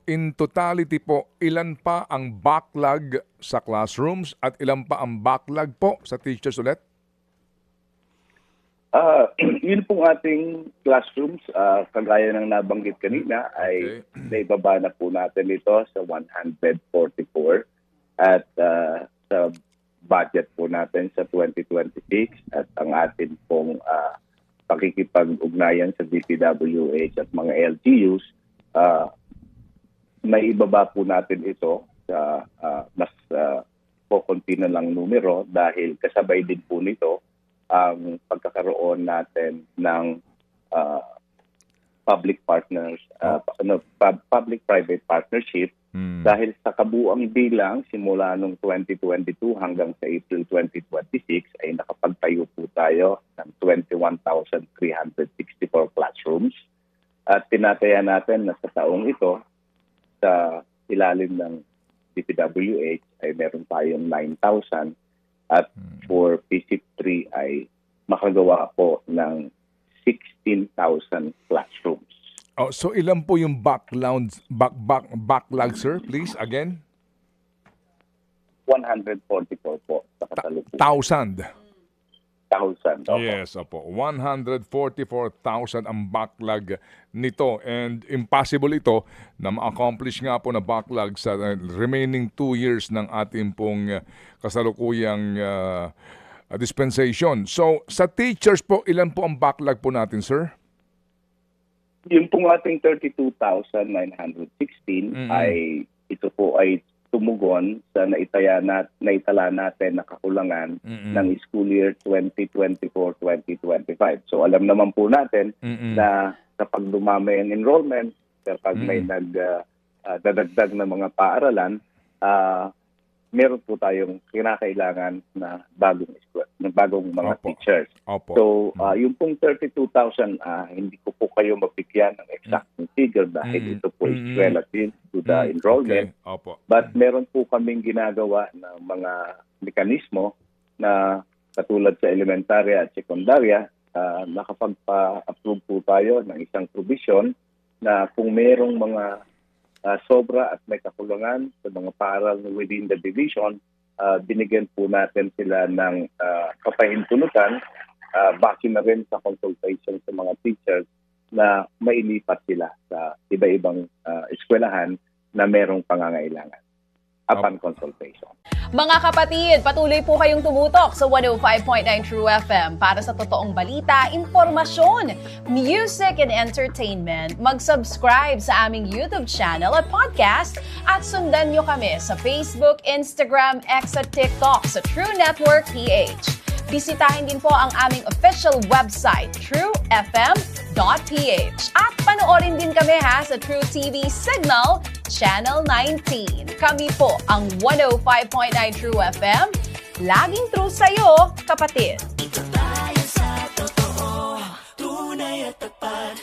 in totality po, ilan pa ang backlog sa classrooms at ilan pa ang backlog po sa teachers ulit? Yun pong ating classrooms, kagaya ng nabanggit kanina, ay naibaba na po natin ito sa 144 at sa budget po natin sa 2026 at ang atin pong pakikipag-ugnayan sa DPWH at mga LGUs, may ibaba po natin ito sa mas kukunti na lang numero dahil kasabay din po nito ang pagkakaroon natin ng public partners, public-private partnership dahil sa kabuang bilang simula noong 2022 hanggang sa April 2026 ay nakapagtayo po tayo ng 21,364 classrooms at tinataya natin na sa taong ito sa ilalim ng DPWH ay meron tayong 9,000 at for PSIP3 ay makagawa po ng 16,000 classrooms. Oh, so ilan po yung backlog, sir, please, again? 144 po sa kasalukuyan. 1,000. 1,000. Yes, opo. 144,000 ang backlog nito. And impossible ito na ma-accomplish nga po na backlog sa remaining 2 years ng ating pong kasalukuyang dispensation. So, sa teachers po, ilan po ang backlog po natin, sir? Yung pong ating 32,916 ay ito po ay tumugon sa naitala natin na kakulangan ng school year 2024-2025. So alam naman po natin na kapag dumami ang enrollment, kapag may dadagdag na mga paaralan, meron po tayong kinakailangan na bagong mga teachers. Opo. So yung pong 32,000, hindi ko po kayo mabigyan ng exact figure dahil ito po is relative to the enrollment. Okay. Opo. But meron po kaming ginagawa ng mga mekanismo na katulad sa elementarya at sekundarya, nakapagpa-approve po tayo ng isang provision na kung merong mga sobra at may kakulangan sa mga paaral within the division, binigyan po natin sila ng kapahintulutan, base na rin sa consultation sa mga teachers na mailipat sila sa iba-ibang eskwelahan na merong pangangailangan upon consultation. Mga kapatid, patuloy po kayong tumutok sa 105.9 True FM para sa totoong balita, impormasyon, music and entertainment. Mag-subscribe sa aming YouTube channel at podcast at sundan nyo kami sa Facebook, Instagram, X at TikTok sa True Network PH. Bisitahin din po ang aming official website, truefm.ph. At panoorin din kami sa True TV Signal, Channel 19. Kami po ang 105.9 True FM. Laging true sa'yo, kapatid.